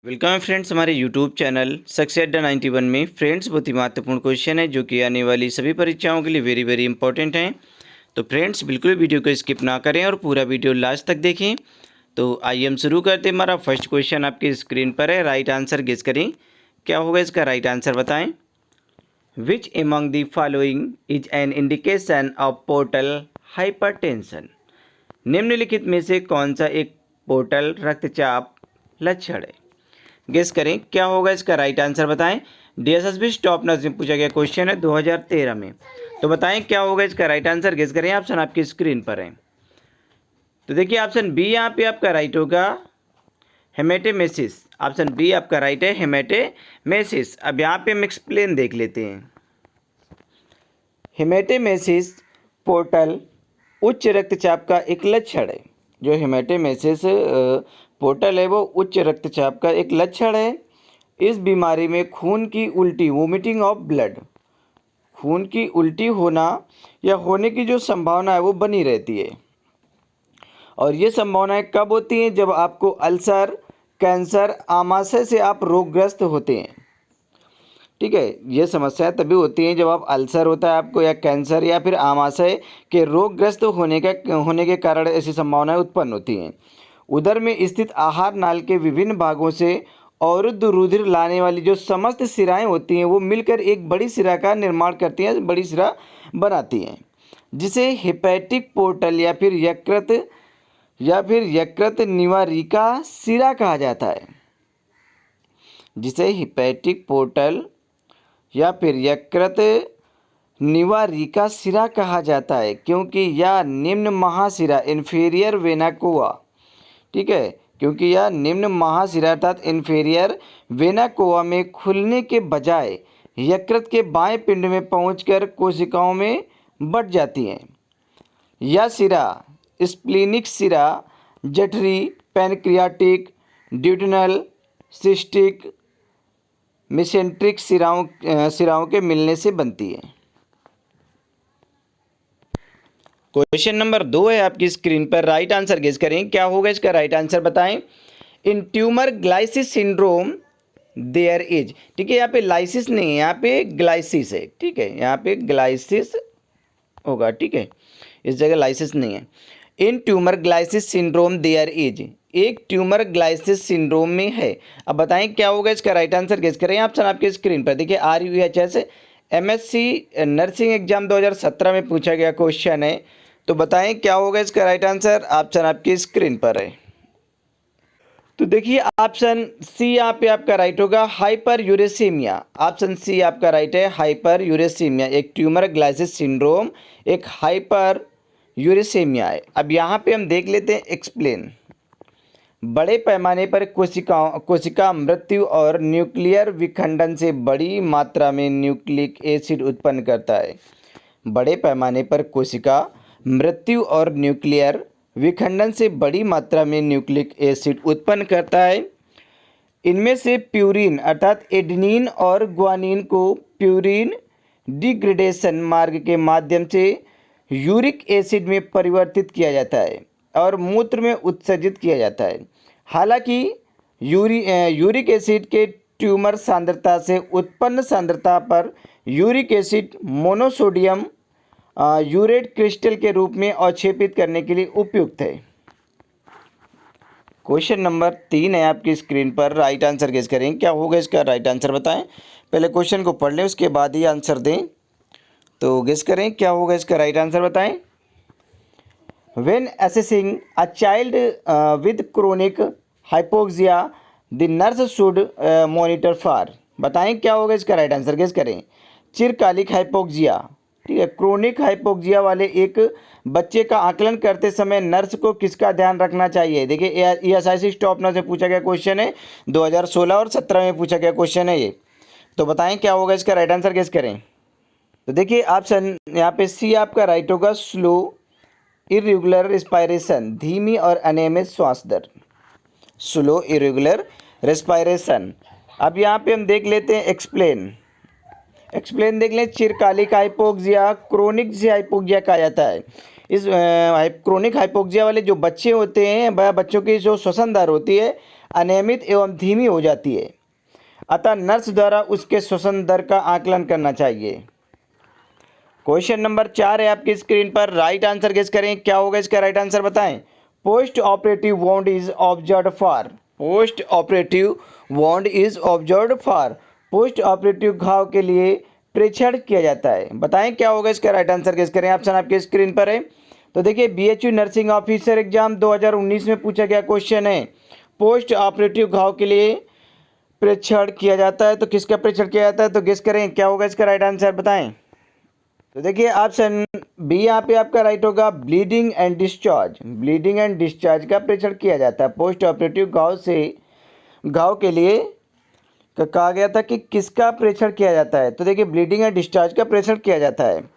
Welcome है friends हमारे YouTube channel success अड्डा 91 में। फ्रेंड्स बहुत ही महत्वपूर्ण क्वेश्चन है जो कि आने वाली सभी परीक्षाओं के लिए वेरी वेरी इंपॉर्टेंट हैं। तो फ्रेंड्स बिल्कुल वीडियो को स्किप ना करें और पूरा वीडियो लास्ट तक देखें। तो आइए हम शुरू करते हैं। हमारा फर्स्ट क्वेश्चन आपकी स्क्रीन पर है। राइट आंसर गेस करें, क्या होगा इसका राइट आंसर बताएं। Which among the following is an indication of portal hypertension. निम्नलिखित में से कौन सा एक पोर्टल रक्तचाप लक्षण है। गेस करें, क्या होगा इसका राइट आंसर बताएं। डीएसएसबी स्टॉप नर्स में पूछा गया क्वेश्चन है 2013 में। तो बताएं क्या होगा इसका राइट आंसर, गेस करें। ऑप्शन आपकी स्क्रीन पर है। तो देखिए ऑप्शन बी यहाँ पे आपका राइट होगा, हेमेटेमेसिस। ऑप्शन बी आपका राइट है, हेमेटेमेसिस। अब यहाँ पे हम एक्सप्लेन देख लेते हैं। हेमेटेमेसिस पोर्टल उच्च रक्तचाप का एक लक्षण है। जो हेमेटेमेसिस पोर्टल है वो उच्च रक्तचाप का एक लक्षण है। इस बीमारी में खून की उल्टी, वोमिटिंग ऑफ ब्लड, खून की उल्टी होना या होने की जो संभावना है वो बनी रहती है। और ये संभावनाएं कब होती हैं? जब आपको अल्सर, कैंसर, आमाशय से आप रोगग्रस्त होते हैं। ठीक है, ये समस्याएं तभी होती हैं जब आप अल्सर होता है आपको, या कैंसर, या फिर आमाशय के रोगग्रस्त होने के कारण ऐसी संभावनाएं उत्पन्न होती हैं। उदर में स्थित आहार नाल के विभिन्न भागों से अवरुद्ध रुधिर लाने वाली जो समस्त सिराएं होती हैं वो मिलकर एक बड़ी सिरा का निर्माण करती हैं, बड़ी सिरा बनाती हैं, जिसे हेपेटिक पोर्टल या फिर यकृत निवारिका सिरा कहा जाता है। जिसे हेपेटिक पोर्टल या फिर यकृत निवारिका सिरा कहा जाता है, क्योंकि यह निम्न महासिरा इन्फीरियर वेना कोवा, ठीक है, क्योंकि यह निम्न महासिरा अर्थात इन्फीरियर वेना कोवा में खुलने के बजाय यकृत के बाएं पिंड में पहुंचकर कोशिकाओं में बट जाती हैं। यह सिरा स्प्लीनिक सिरा जठरी, पैनक्रियाटिक, ड्यूडेनल, सिस्टिक, मेसेंट्रिक सिराओं के मिलने से बनती है। क्वेश्चन नंबर 2 है आपकी स्क्रीन पर। राइट आंसर गेस करें, क्या होगा इसका राइट आंसर बताएं। इन ट्यूमर ग्लाइसिस सिंड्रोम देयर इज, ठीक है, यहाँ पे लाइसिस नहीं है, यहाँ पे ग्लाइसिस है। ठीक है, यहाँ पे ग्लाइसिस होगा। ठीक है, इस जगह लाइसिस नहीं है। इन ट्यूमर ग्लाइसिस सिंड्रोम देयर इज, एक ट्यूमर ग्लाइसिस सिंड्रोम में है। अब बताएं क्या होगा इसका राइट आंसर गेस करें। ऑप्शन आपकी स्क्रीन पर देखिए। RUHS MSc नर्सिंग एग्जाम 2017 में पूछा गया क्वेश्चन है। तो बताएं क्या होगा इसका राइट आंसर। ऑप्शन आपकी स्क्रीन पर है। तो देखिए ऑप्शन सी यहाँ पे आपका राइट होगा, हाइपर यूरेसीमिया। ऑप्शन सी आपका राइट है, हाइपर यूरेसीमिया। एक ट्यूमर ग्लाइसिस सिंड्रोम एक हाइपर यूरेसीमिया है। अब यहाँ पे हम देख लेते हैं एक्सप्लेन। बड़े पैमाने पर कोशिका मृत्यु और न्यूक्लियर विखंडन से बड़ी मात्रा में न्यूक्लिक एसिड उत्पन्न करता है। बड़े पैमाने पर कोशिका मृत्यु और न्यूक्लियर विखंडन से बड़ी मात्रा में न्यूक्लिक एसिड उत्पन्न करता है। इनमें से प्यूरिन अर्थात एडेनिन और ग्वानिन को प्यूरिन डिग्रेडेशन मार्ग के माध्यम से यूरिक एसिड में परिवर्तित किया जाता है और मूत्र में उत्सर्जित किया जाता है। हालांकि यूरिक एसिड के ट्यूमर सांद्रता से उत्पन्न सांद्रता पर uric acid monosodium urate crystal के रूप में अवक्षेपित करने के लिए उपयुक्त है। क्वेश्चन नंबर 3 है आपकी स्क्रीन पर। राइट आंसर गेस करें, क्या होगा इसका राइट आंसर बताएं। पहले क्वेश्चन को पढ़ लें, उसके बाद ही आंसर दें। तो गेस करें क्या होगा इसका राइट आंसर बताएं। When assessing a child with chronic hypoxia, the nurse should monitor for, बताएं क्या होगा इसका राइट आंसर गेस करें। चिरकालिक हाइपोक्सिया, ठीक है, क्रोनिक हाइपोक्सिया वाले एक बच्चे का आकलन करते समय नर्स को किसका ध्यान रखना चाहिए। देखिए ESIC स्टॉप नर्स में पूछा गया क्वेश्चन है, 2016 और 17 में पूछा गया क्वेश्चन है ये। तो बताएं क्या होगा इसका राइट आंसर गेस करें। तो देखिए ऑप्शन यहाँ पे सी आपका राइट होगा, स्लो इरेगुलर रेस्पायरेशन, धीमी और अनियमित श्वास दर, स्लो इरेगुलर रेस्पायरेशन। अब यहाँ पे हम देख लेते हैं एक्सप्लेन देख लें। चिरकालिक हाइपोक्सिया क्रोनिक से हाइपोक्सिया कहा जाता है। इस क्रोनिक हाइपोक्सिया वाले जो बच्चे होते हैं, बच्चों की जो श्वसन दर होती है अनियमित एवं धीमी हो जाती है, अतः नर्स द्वारा उसके श्वसन दर का आकलन करना चाहिए। क्वेश्चन नंबर 4 है आपकी स्क्रीन पर, राइट आंसर गेस करें, क्या होगा इसका राइट आंसर बताएं। Post operative wound is observed for, post operative wound is observed for, post operative घाव के लिए परीक्षण किया जाता है। बताएं क्या होगा इसका राइट आंसर गेस करें, ऑप्शन आपके स्क्रीन पर है। तो देखिए बीएचयू नर्सिंग ऑफिसर एग्जाम 2019 में पूछा गया क्वेश्चन है, पोस्ट ऑपरेटिव घाव के लिए परीक्षण किया जाता है, तो किसका परीक्षण किया जाता है, तो गेस करें क्या होगा इसका राइट आंसर बताएं। तो देखिए ऑप्शन बी यहाँ पे आपका राइट होगा, bleeding and discharge, bleeding and discharge का परीक्षण किया जाता है पोस्ट ऑपरेटिव घाव के लिए कहा गया था कि किसका परीक्षण किया जाता है, तो देखिए ब्लीडिंग एंड डिस्चार्ज का परीक्षण किया जाता है।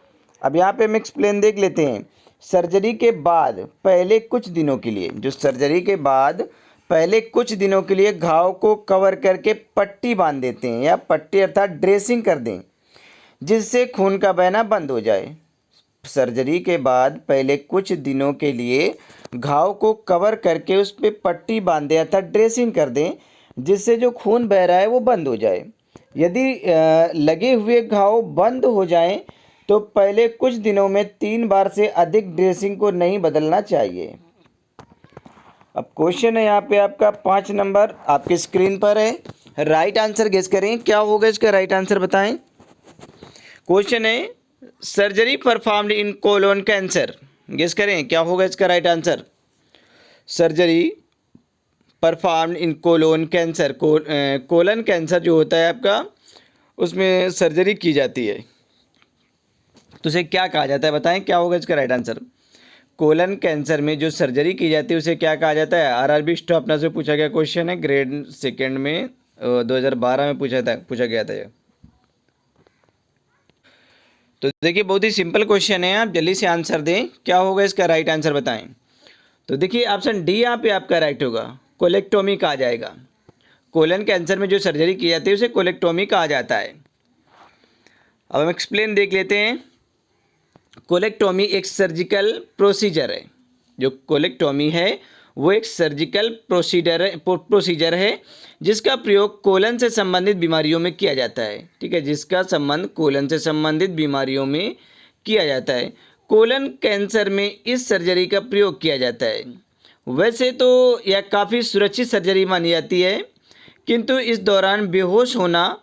अब यहाँ पे हम एक्सप्लेन देख लेते हैं। सर्जरी के बाद पहले कुछ दिनों के लिए, जो सर्जरी के बाद पहले कुछ दिनों के लिए घाव को कवर करके पट्टी बांध देते हैं या पट्टी अर्थात ड्रेसिंग कर दें, जिससे खून का बहना बंद हो जाए। सर्जरी के बाद पहले कुछ दिनों के लिए घाव को कवर करके उस पर पट्टी बांध दें अर्थात ड्रेसिंग कर दें, जिससे जो खून बह रहा है वो बंद हो जाए। यदि लगे हुए घाव बंद हो जाएं तो पहले कुछ दिनों में 3 बार से अधिक ड्रेसिंग को नहीं बदलना चाहिए। अब क्वेश्चन है यहाँ पे आपका 5 नंबर आपके स्क्रीन पर है, राइट आंसर गेस करें, क्या होगा इसका राइट आंसर बताएं। क्वेश्चन है surgery performed in colon cancer, guess करें क्या होगा इसका right answer. Surgery performed in colon cancer, colon cancer जो होता है आपका, उसमें सर्जरी की जाती है, तो उसे क्या कहा जाता है बताएं, क्या होगा इसका राइट आंसर। कोलन कैंसर में जो सर्जरी की जाती है उसे क्या कहा जाता है। आरआरबी स्टाफ से पूछा गया क्वेश्चन है, ग्रेड सेकेंड में 2012 में पूछा गया था ये। तो देखिए बहुत ही सिंपल क्वेश्चन है, आप जल्दी से आंसर दें, क्या होगा इसका राइट आंसर बताएं। तो देखिए ऑप्शन डी यहाँ पे आपका राइट होगा, कोलेक्टोमी कहा जाएगा। कोलन कैंसर में जो सर्जरी की जाती है उसे कोलेक्टोमी कहा जाता है। अब हम एक्सप्लेन देख लेते हैं। कोलेक्टोमी एक सर्जिकल प्रोसीजर है, जो कोलेक्टोमी है वो एक सर्जिकल प्रोसीजर है जिसका प्रयोग कोलन से संबंधित बीमारियों में किया जाता है। ठीक है, जिसका संबंध कोलन से संबंधित बीमारियों में किया जाता है। कोलन कैंसर में इस सर्जरी का प्रयोग किया जाता है। वैसे तो यह काफ़ी सुरक्षित सर्जरी मानी जाती है, किंतु इस दौरान बेहोश होना,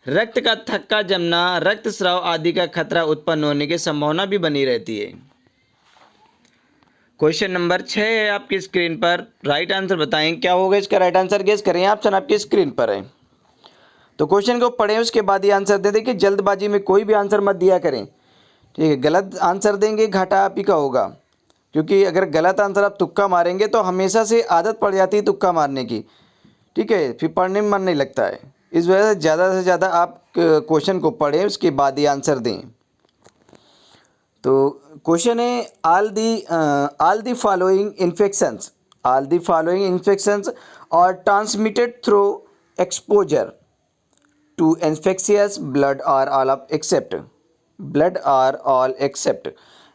रक्त का थक्का जमना, रक्तस्राव आदि का खतरा उत्पन्न होने की संभावना भी बनी रहती है। क्वेश्चन नंबर 6 है आपकी स्क्रीन पर, राइट आंसर बताएं, क्या होगा इसका राइट आंसर गेस करें, ऑप्शन आपकी स्क्रीन पर है। तो क्वेश्चन को पढ़ें उसके बाद ही आंसर दे। देखिए जल्दबाजी में कोई भी आंसर मत दिया करें, ठीक है, गलत आंसर देंगे घाटा आप ही का होगा, क्योंकि अगर गलत आंसर आप तुक्का मारेंगे तो हमेशा से आदत पड़ जाती है तुक्का मारने की, ठीक है, फिर पढ़ने में मन नहीं लगता है। इस वजह से ज़्यादा आप क्वेश्चन को पढ़ें उसके बाद ही आंसर दें। तो क्वेश्चन है all the following infections are transmitted through exposure to infectious blood are all except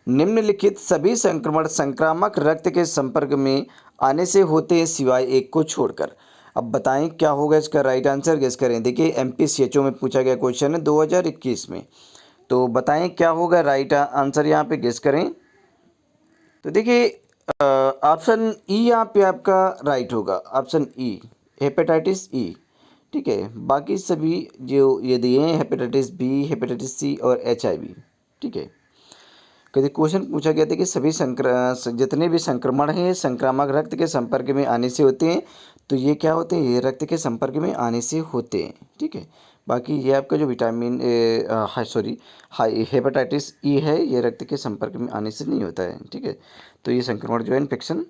निम्नलिखित सभी संक्रमण संक्रामक रक्त के संपर्क में आने से होते हैं सिवाय एक को छोड़कर। अब बताएं क्या होगा इसका राइट आंसर गेस करें। देखिए MPCHO में पूछा गया क्वेश्चन है 2021 में, तो बताएं क्या होगा राइट आंसर यहाँ पे गेस करें। तो देखिए ऑप्शन ई यहाँ पे आपका राइट होगा, ऑप्शन ई हेपेटाइटिस ई, ठीक है, बाकी सभी जो ये दिए हैं हेपेटाइटिस बी, हेपेटाइटिस सी और HIV, ठीक है। कभी क्वेश्चन पूछा गया था कि सभी जितने भी संक्रमण हैं संक्रामक रक्त के संपर्क में आने से होते हैं, तो ये क्या होते हैं, ये रक्त के संपर्क में आने से होते हैं, ठीक है। बाकी ये आपका जो हेपेटाइटिस ई है ये रक्त के संपर्क में आने से नहीं होता है, ठीक है। तो ये संक्रमण जो है इन्फेक्शन।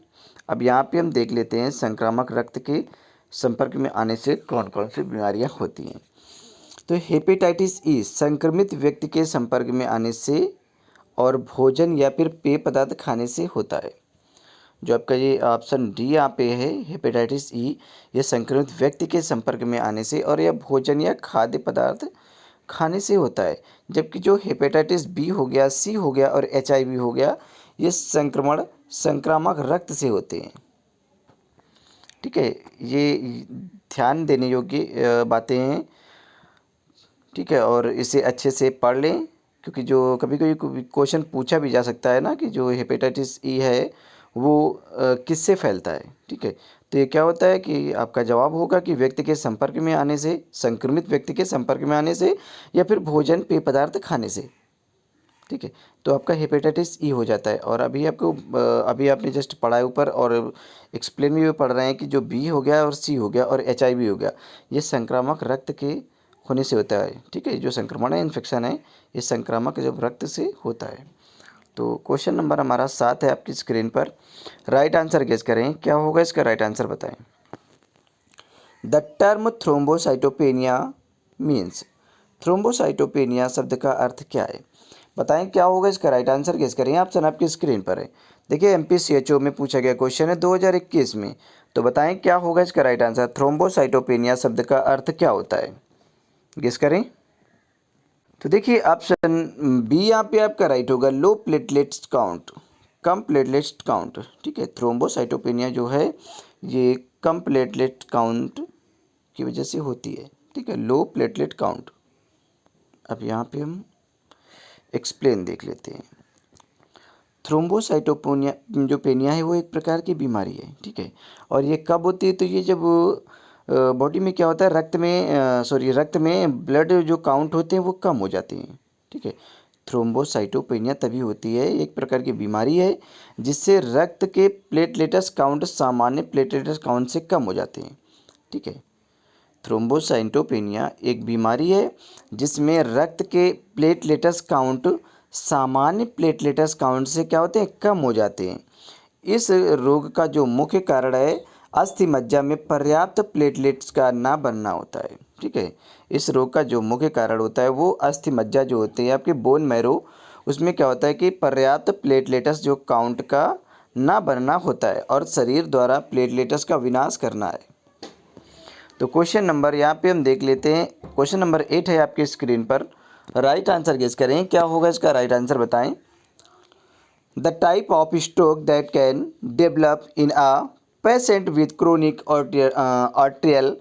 अब यहाँ पे हम देख लेते हैं संक्रामक रक्त के संपर्क में आने से कौन कौन सी बीमारियाँ होती हैं। तो हेपेटाइटिस ई संक्रमित व्यक्ति के संपर्क में आने से और भोजन या फिर पेय पदार्थ खाने से होता है। जो आपका ये ऑप्शन डी यहाँ पे है हेपेटाइटिस ई, यह संक्रमित व्यक्ति के संपर्क में आने से और यह भोजन या खाद्य पदार्थ खाने से होता है। जबकि जो हेपेटाइटिस बी हो गया, सी हो गया और HIV हो गया, ये संक्रामक रक्त से होते हैं। ठीक है, ये ध्यान देने योग्य बातें हैं। ठीक है, और इसे अच्छे से पढ़ लें, क्योंकि जो कभी कभी क्वेश्चन पूछा भी जा सकता है ना कि जो हेपेटाइटिस ई है वो किससे फैलता है। ठीक है, तो ये क्या होता है कि आपका जवाब होगा कि व्यक्ति के संपर्क में आने से, संक्रमित व्यक्ति के संपर्क में आने से, या फिर भोजन पेय पदार्थ खाने से। ठीक है, तो आपका हेपेटाइटिस ई हो जाता है। और अभी आपको अभी आपने जस्ट पढ़ा है ऊपर, और एक्सप्लेन में भी पढ़ रहे हैं कि जो बी हो गया और सी हो गया और HIV हो गया, ये संक्रामक रक्त के होने से होता है। ठीक है, जो संक्रमण है, इन्फेक्शन है, ये संक्रामक जब रक्त से होता है। तो क्वेश्चन नंबर हमारा 7 है आपकी स्क्रीन पर। राइट आंसर गेस करें, क्या होगा इसका राइट आंसर बताएं। The term thrombocytopenia means, thrombocytopenia शब्द का अर्थ क्या है, बताएं क्या होगा इसका राइट आंसर गेस करें। ऑप्शन आपकी स्क्रीन पर है। देखिए MPCHO में पूछा गया क्वेश्चन है 2021 में, तो बताएं क्या होगा इसका राइट आंसर। थ्रोम्बोसाइटोपेनिया शब्द का अर्थ क्या होता है, गेस करें। तो देखिए ऑप्शन बी यहाँ पे आपका राइट होगा, लो प्लेटलेट्स काउंट, कम प्लेटलेट्स काउंट। ठीक है, थ्रोम्बोसाइटोपेनिया जो है ये कम प्लेटलेट काउंट की वजह से होती है। ठीक है, लो प्लेटलेट काउंट। अब यहाँ पे हम एक्सप्लेन देख लेते हैं। थ्रोम्बोसाइटोपेनिया जो पेनिया है वो एक प्रकार की बीमारी है। ठीक है, और ये कब होती है, तो ये जब बॉडी में क्या होता है, रक्त में ब्लड जो काउंट होते हैं वो कम हो जाते हैं। ठीक है, थ्रोम्बोसाइटोपेनिया तभी होती है, एक प्रकार की बीमारी है जिससे रक्त के प्लेटलेट्स काउंट सामान्य प्लेटलेट्स काउंट से कम हो जाते हैं। ठीक है, थ्रोम्बोसाइटोपेनिया एक बीमारी है जिसमें रक्त के प्लेटलेट्स काउंट सामान्य प्लेटलेट्स काउंट से क्या होते हैं, कम हो जाते हैं। इस रोग का जो मुख्य कारण है, अस्थि मज्जा में पर्याप्त प्लेटलेट्स का ना बनना होता है। ठीक है, इस रोग का जो मुख्य कारण होता है वो अस्थि मज्जा जो होते हैं आपके बोन मैरो, उसमें क्या होता है कि पर्याप्त प्लेटलेट्स जो काउंट का ना बनना होता है, और शरीर द्वारा प्लेटलेट्स का विनाश करना है। तो क्वेश्चन नंबर यहाँ पे हम देख लेते हैं, क्वेश्चन नंबर 8 है आपकी स्क्रीन पर। राइट आंसर गेस करें, क्या होगा इसका राइट आंसर बताएं। The type of stroke that can develop in a patient with chronic arterial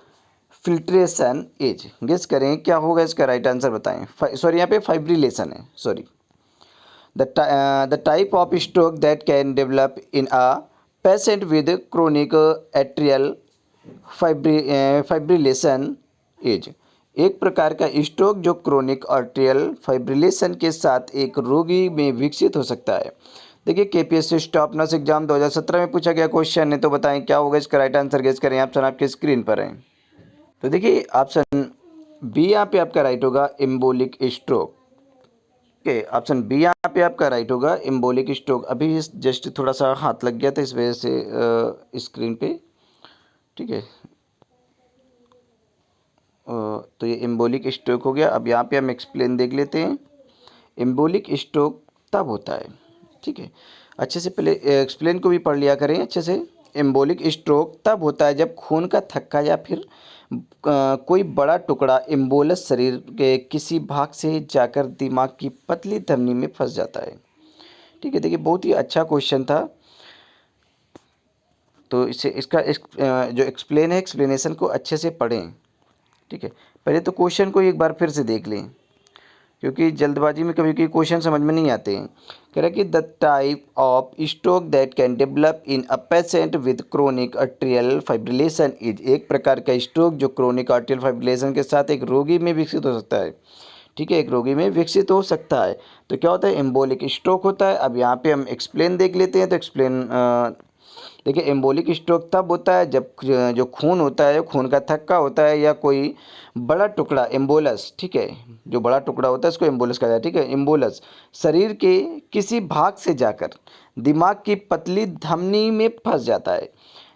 filtration age, guess करें क्या होगा इसका राइट आंसर बताएं। सॉरी, यहाँ पे फाइब्रिलेशन है, sorry. The type of stroke that can develop in a patient with chronic atrial fibrillation age, एक प्रकार का स्ट्रोक जो क्रोनिक आर्टेरियल फाइब्रिलेशन के साथ एक रोगी में विकसित हो सकता है। देखिए KPSC स्टाफ नर्स एग्जाम 2017 में पूछा गया क्वेश्चन है, तो बताएं क्या होगा इसका राइट आंसर गेस करें। ऑप्शन आपके स्क्रीन पर है। तो देखिए ऑप्शन बी यहाँ पे आपका राइट होगा, embolic stroke. Okay, option B यहाँ पे आपका राइट होगा, एम्बोलिक स्ट्रोक। अभी जस्ट थोड़ा सा हाथ लग गया था इस वजह से स्क्रीन पे। ठीक है, तो ये एम्बोलिक स्ट्रोक हो गया। अब यहाँ पे हम एक्सप्लेन देख लेते हैं। एम्बोलिक स्ट्रोक तब होता है, ठीक है, अच्छे से पहले एक्सप्लेन को भी पढ़ लिया करें अच्छे से। एम्बोलिक स्ट्रोक तब होता है जब खून का थक्का या फिर कोई बड़ा टुकड़ा एम्बोलस शरीर के किसी भाग से जाकर दिमाग की पतली धमनी में फंस जाता है। ठीक है, देखिए बहुत ही अच्छा क्वेश्चन था। तो इससे जो एक्सप्लेन है, एक्सप्लेनेशन को अच्छे से पढ़ें। ठीक है, पहले तो क्वेश्चन को एक बार फिर से देख लें, क्योंकि जल्दबाजी में कभी कभी क्वेश्चन समझ में नहीं आते हैं। कह रहा है कि the type of stroke that can develop in a patient with chronic arterial fibrillation is, एक प्रकार का स्ट्रोक जो क्रोनिक आर्टेरियल फाइब्रिलेशन के साथ एक रोगी में विकसित हो सकता है। ठीक है, एक रोगी में विकसित हो सकता है। तो क्या होता है, एम्बोलिक स्ट्रोक होता है। अब यहाँ पे हम एक्सप्लेन देख लेते हैं। तो एक्सप्लेन देखिए, एम्बोलिक स्ट्रोक तब होता है जब जो खून होता है, खून का थक्का होता है या कोई बड़ा टुकड़ा एम्बोलस, ठीक है, जो बड़ा टुकड़ा होता है उसको एम्बोलस कहा जाता है। ठीक है, एम्बोलस शरीर के किसी भाग से जाकर दिमाग की पतली धमनी में फंस जाता है,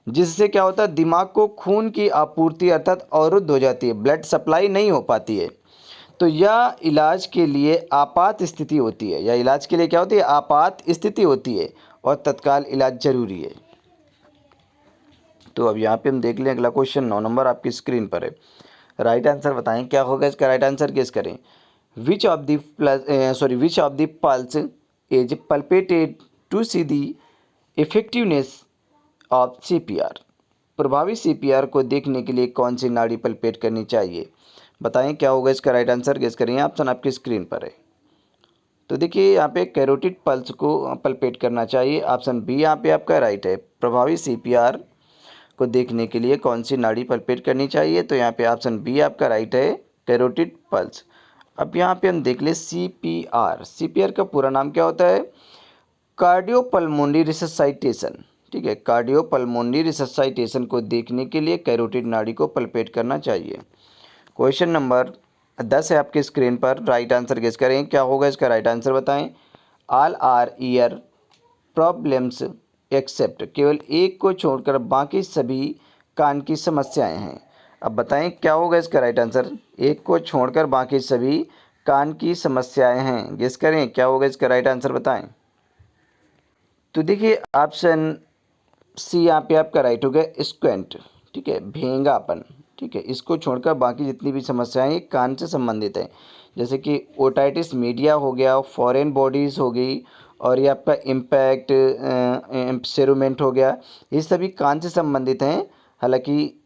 जिससे क्या होता है, दिमाग को खून की आपूर्ति अर्थात अवरुद्ध हो जाती है, ब्लड सप्लाई नहीं हो पाती है। तो यह इलाज के लिए आपात स्थिति होती है, या इलाज के लिए क्या होती है, आपात स्थिति होती है, और तत्काल इलाज जरूरी है। तो अब यहाँ पे हम देख लें अगला क्वेश्चन, 9 नंबर आपकी स्क्रीन पर है। राइट आंसर बताएं क्या होगा इसका राइट आंसर गेस करें। Which of the pulse is palpated to see the effectiveness of CPR। प्रभावी सीपीआर को देखने के लिए कौन सी नाड़ी पलपेट करनी चाहिए? बताएं क्या होगा इसका राइट आंसर, गेस करिए। ऑप्शन आपकी स्क्रीन पर है। तो देखिए यहाँ पे कैरोटिड पल्स को पलपेट करना चाहिए। ऑप्शन बी यहाँ पे आपका राइट है। प्रभावी सीपीआर को देखने के लिए कौन सी नाड़ी पलपेट करनी चाहिए? तो यहाँ पे ऑप्शन बी आपका राइट है, कैरोटिड पल्स। अब यहाँ पे हम देख ले सीपीआर। सीपीआर का पूरा नाम क्या होता है? कार्डियोपल्मोनरी रिससाइटेशन। ठीक है, कार्डियोपल्मोनरी रिससाइटेशन को देखने के लिए कैरोटिड नाड़ी को पलपेट करना चाहिए। क्वेश्चन नंबर 10 है आपके स्क्रीन पर। राइट आंसर गेस करें, क्या होगा इसका राइट आंसर बताएं। All are ear problems except, केवल एक को छोड़कर बाकी सभी कान की समस्याएं हैं। अब बताएं क्या होगा इसका राइट आंसर। एक को छोड़कर बाकी सभी कान की समस्याएं हैं, गेस करें क्या होगा इसका राइट आंसर बताएं। तो देखिए ऑप्शन सी यहाँ पे आपका राइट हो गया, स्क्वेंट। ठीक है, भेंगापन। ठीक है, इसको छोड़कर बाकी जितनी भी समस्याएं ये कान से संबंधित हैं, जैसे कि ओटाइटिस मीडिया हो गया, फॉरेन बॉडीज़ हो गई, और ये आपका इम्पैक्ट सेरुमेंट हो गया, ये सभी कान से संबंधित हैं। हालांकि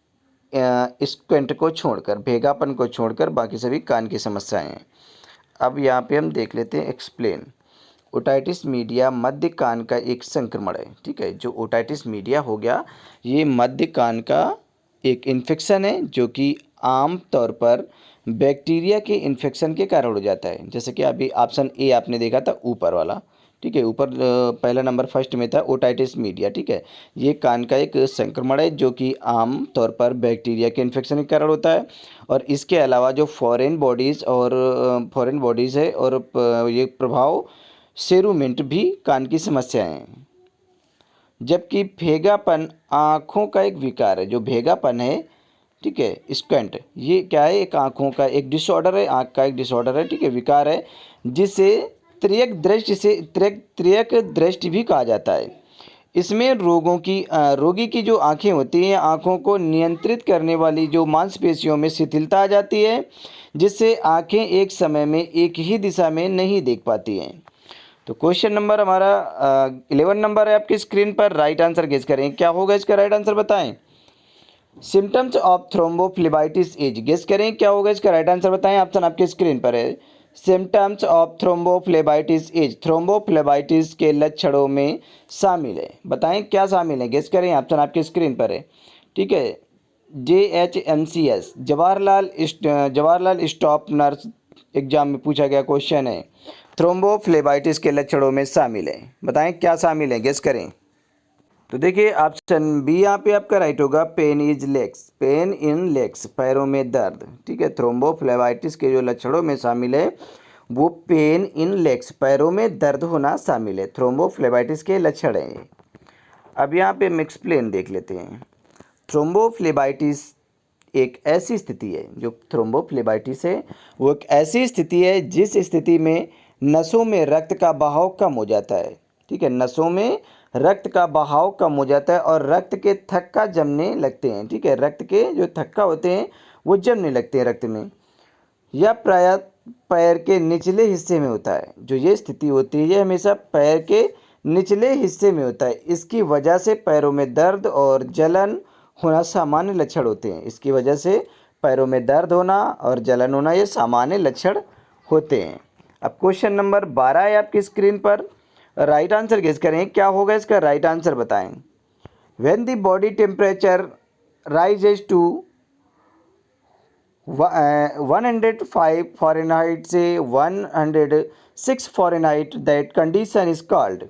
स्क्वेंट को छोड़कर, भेगापन को छोड़कर बाकी सभी कान की समस्याएं हैं। अब यहाँ पे हम देख लेते हैं एक्सप्लेन। ओटाइटिस मीडिया मध्य कान का एक संक्रमण है। ठीक है, जो ओटाइटिस मीडिया हो गया ये मध्य कान का एक इन्फेक्शन है, जो कि आम तौर पर बैक्टीरिया के इन्फेक्शन के कारण हो जाता है। जैसे कि अभी ऑप्शन ए आपने देखा था ऊपर वाला। ठीक है, ऊपर पहला नंबर फर्स्ट में था ओटाइटिस मीडिया। ठीक है, ये कान का एक संक्रमण है जो कि आम तौर पर बैक्टीरिया के इन्फेक्शन के कारण होता है। और इसके अलावा जो फॉरेन बॉडीज़ है और ये प्रभाव सेरुमेंट भी कान की समस्याएं हैं। जबकि भेगापन आँखों का एक विकार है। जो भेगापन है, ठीक है, स्क्वेंट, ये क्या है? एक आँखों का एक डिसऑर्डर है, आँख का एक डिसऑर्डर है। ठीक है, विकार है, जिसे त्रियक दृष्टि भी कहा जाता है। इसमें रोगी की जो आँखें होती हैं, आँखों को नियंत्रित करने वाली जो मांसपेशियों में शिथिलता आ जाती है, जिससे आँखें एक समय में एक ही दिशा में नहीं देख पाती हैं। तो क्वेश्चन नंबर हमारा 11 नंबर है आपकी स्क्रीन पर। राइट आंसर गेस करें, क्या होगा इसका राइट आंसर बताएं। Symptoms of thrombophlebitis is, guess करें क्या होगा इसका राइट आंसर बताएं। ऑप्शन आपके स्क्रीन पर है। Symptoms of thrombophlebitis is, thrombophlebitis के लक्षणों में शामिल है। बताएं क्या शामिल है, गेस करें। ऑप्शन आपके स्क्रीन पर है। ठीक है, JHNCS, Jawaharlal stop nurse exam में पूछा गया क्वेश्चन है। थ्रोम्बोफ्लेबाइटिस के लक्षणों में शामिल है, बताएं क्या शामिल है, गेस करें। तो देखिए ऑप्शन बी यहाँ पे आपका राइट होगा, pain is legs, pain in legs, पैरों में दर्द। ठीक है, थ्रोम्बोफ्लेबाइटिस के जो लक्षणों में शामिल है वो पेन इन लेग्स, पैरों में दर्द होना शामिल है। थ्रोम्बोफ्लेबाइटिस के लक्षण हैं। अब यहाँ पे हम एक्सप्लेन देख लेते हैं। थ्रोम्बोफ्लेबाइटिस एक ऐसी स्थिति है, जो थ्रोम्बोफ्लेबाइटिस है वो एक ऐसी स्थिति है जिस स्थिति में नसों में रक्त का बहाव कम हो जाता है। ठीक है, नसों में रक्त का बहाव कम हो जाता है और रक्त के थक्का जमने लगते हैं। ठीक है, रक्त के जो थक्का होते हैं वो जमने लगते हैं रक्त में। यह प्रायः पैर के निचले हिस्से में होता है। जो ये स्थिति होती है ये हमेशा पैर के निचले हिस्से में होता है। इसकी वजह से पैरों में दर्द और जलन होना सामान्य लक्षण होते हैं। इसकी वजह से पैरों में दर्द होना और जलन होना ये सामान्य लक्षण होते हैं। अब क्वेश्चन नंबर 12 है आपकी स्क्रीन पर। राइट आंसर गेस करें, क्या होगा इसका राइट आंसर बताएं। When the body temperature rises to 105 Fahrenheit से 106 Fahrenheit, that condition is called.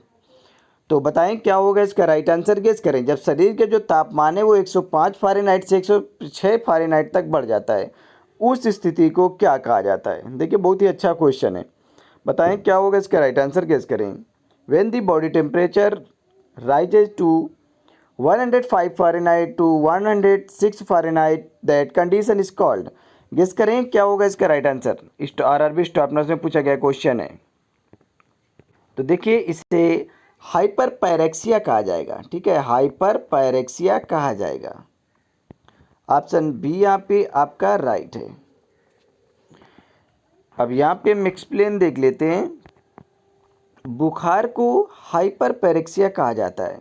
तो बताएं क्या होगा इसका राइट आंसर, गेस करें। जब शरीर के जो तापमान है वो 105 फ़ारेनहाइट से 106 फ़ारेनहाइट तक बढ़ जाता है, उस स्थिति को क्या कहा जाता है। देखिए बहुत ही अच्छा क्वेश्चन है, बताएं क्या होगा इसका राइट आंसर, गेस करें। When the body temperature rises to 105 Fahrenheit to 106 Fahrenheit, that condition is called. Guess करें क्या होगा इसका right answer. RRB staff nurse में पूछा गया क्वेश्चन है। तो देखिए इसे हाइपर पायरेक्सिया कहा जाएगा। ठीक है, हाइपर पायरेक्सिया कहा जाएगा। ऑप्शन बी यहाँ पे आपका राइट है। अब यहाँ पे हम एक्सप्लेन देख लेते हैं। बुखार को हाइपर पायरेक्सिया कहा जाता है।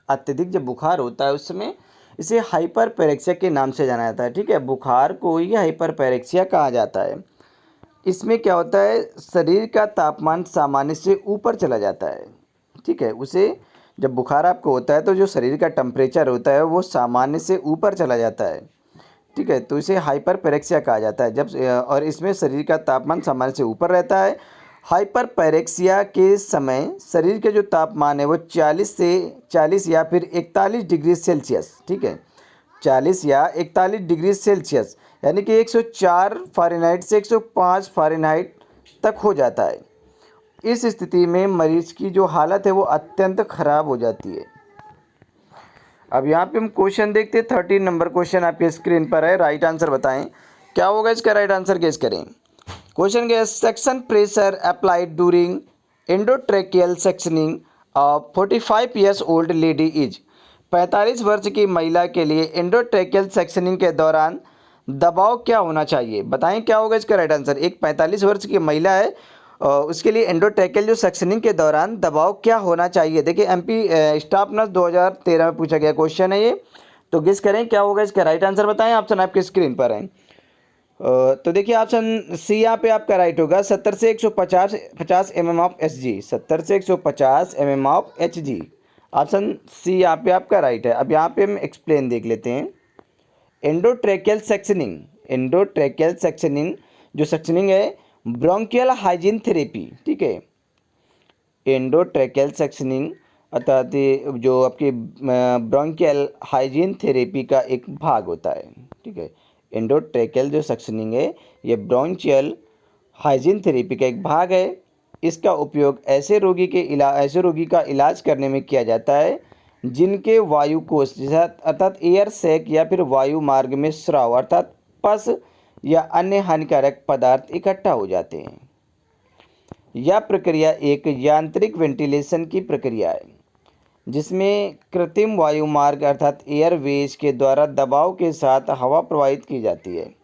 अत्यधिक जब बुखार होता है उस समय इसे हाइपरपेरेक्सिया के नाम से जाना जाता है। ठीक है, बुखार को ही हाइपरपेरेक्सिया कहा जाता है। इसमें क्या होता है, शरीर का तापमान सामान्य से ऊपर चला जाता है। ठीक है, उसे जब बुखार आपको होता है तो जो शरीर का टेम्परेचर होता है वो सामान्य से ऊपर चला जाता है। ठीक है, तो इसे हाइपरपेरेक्सिया कहा जाता है जब और इसमें शरीर का तापमान सामान्य से ऊपर रहता है। हाइपरपेरेक्सिया के समय शरीर के जो तापमान है वो 40 या फिर 41 डिग्री सेल्सियस, ठीक है, 40 या 41 डिग्री सेल्सियस यानी कि 104 फ़ारेनहाइट से 105 फ़ारेनहाइट तक हो जाता है। इस स्थिति में मरीज की जो हालत है वो अत्यंत खराब हो जाती है। अब यहाँ पे हम क्वेश्चन देखते हैं। 13 नंबर क्वेश्चन आपके स्क्रीन पर है। राइट आंसर बताएं, क्या होगा इसका राइट आंसर, गेस करें। क्वेश्चन के suction pressure applied during endotracheal sectioning of 45 years old lady is. 45 वर्ष की महिला के लिए एंडोट्रेकियल सेक्शनिंग के दौरान दबाव क्या होना चाहिए, बताएं क्या होगा इसका राइट आंसर। एक 45 वर्ष की महिला है, उसके लिए एंडोट्रेकियल जो सेक्शनिंग के दौरान दबाव क्या होना चाहिए। देखिए एमपी स्टाफ नर्स 2013 में पूछा गया क्वेश्चन है ये, तो गेस करें क्या होगा इसका राइट आंसर, बताएं। ऑप्शन आपके स्क्रीन पर है। तो देखिए ऑप्शन सी यहाँ पे आपका राइट होगा, 70 से 150 mm ऑफ Hg, 70 से 150 mm of Hg। Option C यहाँ पे आपका राइट है। अब यहाँ पे हम एक्सप्लेन देख लेते हैं। एंडोट्रेकियल सेक्शनिंग जो सेक्शनिंग है ब्रोंकियल हाइजीन थेरेपी, ठीक है, एंडोट्रेकियल सेक्शनिंग अर्थात जो आपकी ब्रोंकियल हाइजीन थेरेपी का एक भाग होता है। ठीक है, एंडोट्रेकियल जो सेक्शनिंग है ये ब्रोंकियल हाइजीन थेरेपी का एक भाग है। इसका उपयोग ऐसे रोगी का इलाज करने में किया जाता है जिनके वायु कोश अर्थात एयर सैक या फिर वायु मार्ग में स्राव अर्थात पस या अन्य हानिकारक पदार्थ इकट्ठा हो जाते हैं। यह प्रक्रिया एक यांत्रिक वेंटिलेशन की प्रक्रिया है जिसमें कृत्रिम वायु मार्ग अर्थात एयरवेज के द्वारा दबाव के साथ हवा प्रवाहित की जाती है।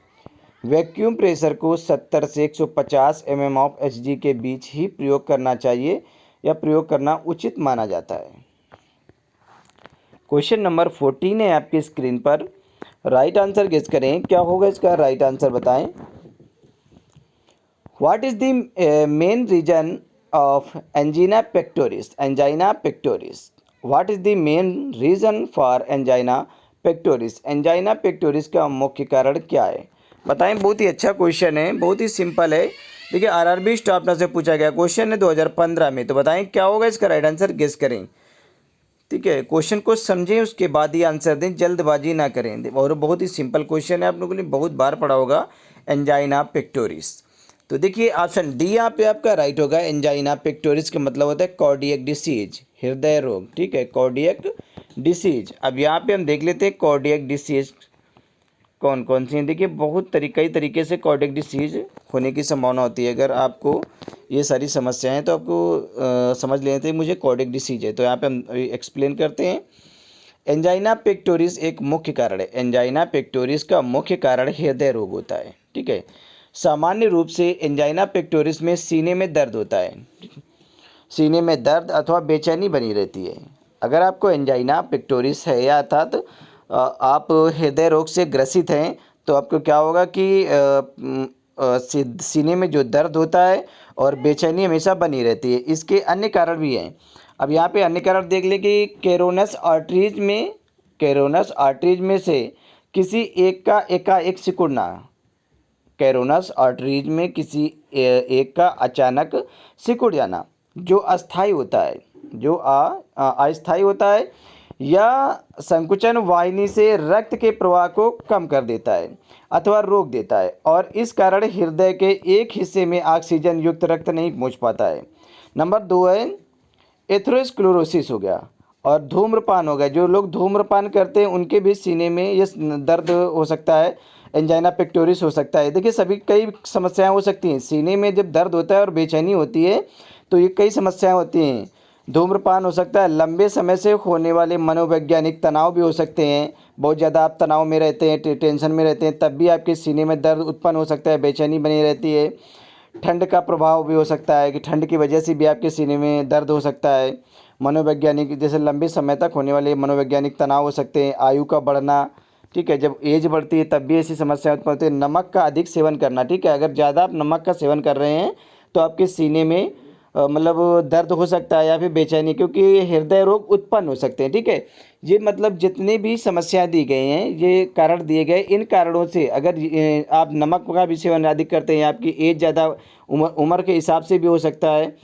वैक्यूम प्रेशर को 70 से 150 mm ऑफ Hg के बीच ही प्रयोग करना चाहिए या प्रयोग करना उचित माना जाता है। क्वेश्चन नंबर 14 है आपकी स्क्रीन पर। राइट आंसर गेस करें, क्या होगा इसका राइट आंसर बताएं। What is the main reason of angina pectoris, what is the main reason for angina pectoris, angina pectoris का मुख्य कारण क्या है, बताएं। बहुत ही अच्छा क्वेश्चन है, बहुत ही सिंपल है। देखिए आरआरबी स्टाफ नर्स से पूछा गया क्वेश्चन है 2015 में, तो बताएं क्या होगा इसका राइट आंसर, गेस करें। ठीक है, क्वेश्चन को समझें उसके बाद ही आंसर दें, जल्दबाजी ना करें। और बहुत ही सिंपल क्वेश्चन है, आप लोगों ने बहुत बार पढ़ा होगा एंजाइना पेक्टोरिस। तो देखिए ऑप्शन डी यहाँ पे आपका राइट होगा। एंजाइना पेक्टोरिस का मतलब होता है कार्डियक डिसीज, हृदय रोग। ठीक है, कार्डियक डिसीज। अब यहाँ पे हम देख लेते हैं कार्डियक डिसीज कौन कौन सी हैं। देखिए बहुत कई तरीके से कार्डियक डिसीज होने की संभावना होती है। अगर आपको ये सारी समस्याएं तो आपको समझ लेते हैं मुझे कार्डियक डिसीज है, तो यहाँ पे हम एक्सप्लेन करते हैं। एंजाइना पेक्टोरिस एक मुख्य कारण है। एंजाइना पेक्टोरिस का मुख्य कारण हृदय रोग होता है। ठीक है, सामान्य रूप से एंजाइना पेक्टोरिस में सीने में दर्द होता है, सीने में दर्द अथवा बेचैनी बनी रहती है। अगर आपको एंजाइना पेक्टोरिस है या अर्थात आप हृदय रोग से ग्रसित हैं तो आपको क्या होगा कि सीने में जो दर्द होता है और बेचैनी हमेशा बनी रहती है। इसके अन्य कारण भी हैं। अब यहाँ पे अन्य कारण देख लें कि कैरोनस आर्टरीज में से किसी एक का एकाएक सिकुड़ना, कैरोनस आर्टरीज में किसी एक का अचानक सिकुड़ जाना जो अस्थायी होता है, जो अस्थायी होता है, या संकुचन वाहिनी से रक्त के प्रवाह को कम कर देता है अथवा रोक देता है और इस कारण हृदय के एक हिस्से में ऑक्सीजन युक्त रक्त नहीं पहुंच पाता है। नंबर 2 है एथेरोस्क्लेरोसिस हो गया और धूम्रपान हो गया। जो लोग धूम्रपान करते हैं उनके भी सीने में ये दर्द हो सकता है, एंजाइना पेक्टोरिस हो सकता है। देखिए सभी कई समस्याएं हो सकती हैं। सीने में जब दर्द होता है और बेचैनी होती है तो ये कई समस्याएं होती हैं। धूम्रपान हो सकता है, लंबे समय से होने वाले मनोवैज्ञानिक तनाव भी हो सकते हैं। बहुत ज़्यादा आप तनाव में रहते हैं, टेंशन में रहते हैं, तब भी आपके सीने में दर्द उत्पन्न हो सकता है, बेचैनी बनी रहती है। ठंड का प्रभाव भी हो सकता है कि ठंड की वजह से भी आपके सीने में दर्द हो सकता है। मनोवैज्ञानिक जैसे लंबे समय तक होने वाले मनोवैज्ञानिक तनाव हो सकते हैं, आयु का बढ़ना, ठीक है, जब एज बढ़ती है तब भी ऐसी समस्या उत्पन्न होती है। नमक का अधिक सेवन करना, ठीक है, अगर ज़्यादा आप नमक का सेवन कर रहे हैं तो आपके सीने में मतलब दर्द हो सकता है या फिर बेचैनी, क्योंकि हृदय रोग उत्पन्न हो सकते हैं, ठीक है। ये मतलब जितनी भी समस्याएं दी गई हैं, ये कारण दिए गए, इन कारणों से अगर आप नमक का भी सेवन अधिक करते हैं, आपकी एज ज़्यादा उम्र के हिसाब से भी हो सकता है,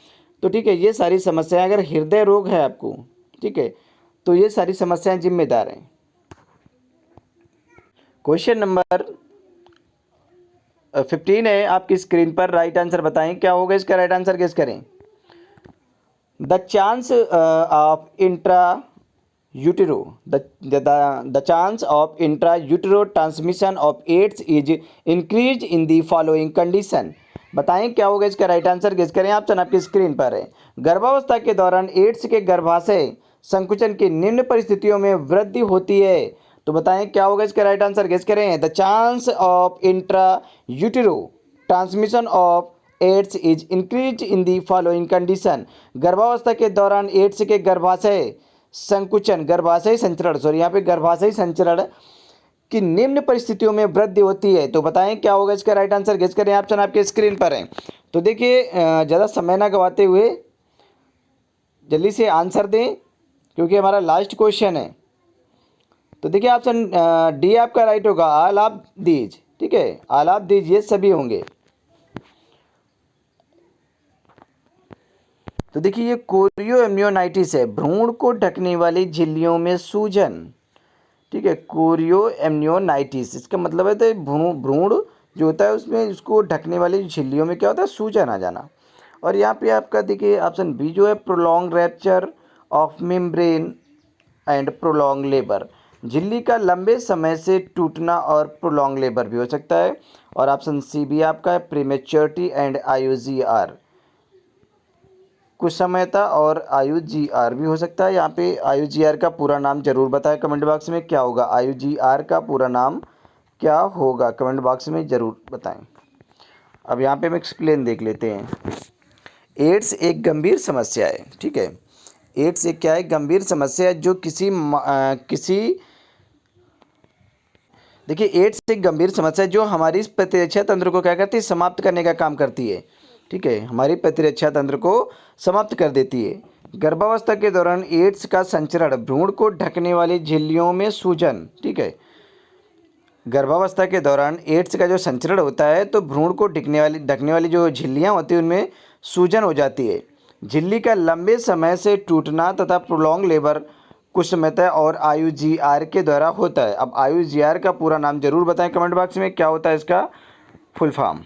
तो ठीक है, ये सारी समस्याएं, अगर हृदय रोग है आपको, ठीक है, तो ये सारी समस्याएं जिम्मेदार हैं। क्वेश्चन नंबर 15 है आपकी स्क्रीन पर, राइट आंसर बताएं क्या होगा इसका, राइट आंसर गेस करें। The chance of intra utero the chance of intra-utero transmission of AIDS is increased in the following condition। बताएं क्या होगा इसका, राइट आंसर गेस करें। ऑप्शन आपकी स्क्रीन पर है। गर्भावस्था के दौरान एड्स के गर्भाशय संकुचन की निम्न परिस्थितियों में वृद्धि होती है। तो बताएं क्या होगा इसका, राइट आंसर गेस करें। The chance of intra utero transmission of AIDS is increase in the following condition. गर्भावस्था के दौरान एड्स के गर्भाशय संकुचन, गर्भाशय संचरण, सॉरी यहाँ पे गर्भाशय संचरण की निम्न परिस्थितियों में वृद्धि होती है। तो बताएं क्या होगा इसका, राइट आंसर गेस करें। ऑप्शन आपके स्क्रीन पर है। तो देखिए ज़्यादा समय ना गवाते हुए जल्दी से आंसर दें, क्योंकि हमारा लास्ट क्वेश्चन है। तो देखिए ऑप्शन डी आपका राइट होगा, ऑल ऑफ दीज, ठीक है, ऑल ऑफ दीज, ये सभी होंगे। तो देखिए ये कोरियो एम्नियोनाइटिस है, भ्रूण को ढकने वाली झिल्लियों में सूजन, ठीक है, कोरियो एम्नियोनाइटिस, इसका मतलब है तो भ्रूण जो होता है उसमें उसको ढकने वाली झिल्लियों में क्या होता है, सूजन आ जाना। और यहाँ पे आपका देखिए ऑप्शन बी जो है, prolong rapture of membrane and prolong labour, झिल्ली का लंबे समय से टूटना और प्रोलॉन्ग लेबर भी हो सकता है। और ऑप्शन सी भी आपका है, प्रीमेच्योरिटी एंड आईयूजीआर, कुसमयता और आईयूजीआर भी हो सकता है। यहाँ पे आईयूजीआर का पूरा नाम जरूर बताएं कमेंट बॉक्स में, क्या होगा आईयूजीआर का पूरा नाम क्या होगा, कमेंट बॉक्स में ज़रूर बताएं। अब यहाँ पे हम एक्सप्लेन देख लेते हैं। एड्स एक गंभीर समस्या है, ठीक है, एड्स एक क्या है, गंभीर समस्या है जो देखिए एड्स एक गंभीर समस्या है जो हमारी प्रतिरक्षा तंत्र को क्या करती है, समाप्त करने का काम करती है, ठीक है, हमारी प्रतिरक्षा तंत्र को समाप्त कर देती है। गर्भावस्था के दौरान एड्स का संचरण, भ्रूण को ढकने वाली झिल्लियों में सूजन, ठीक है, गर्भावस्था के दौरान एड्स का जो संचरण होता है तो भ्रूण को ढकने वाली जो झिल्लियाँ होती हैं उनमें सूजन हो जाती है। झिल्ली का लंबे समय से टूटना तथा प्रोलॉन्ग लेबर कुसमयता और आईयूजीआर के द्वारा होता है। अब आईयूजीआर का पूरा नाम जरूर बताएं कमेंट बॉक्स में, क्या होता है इसका फुल फॉर्म।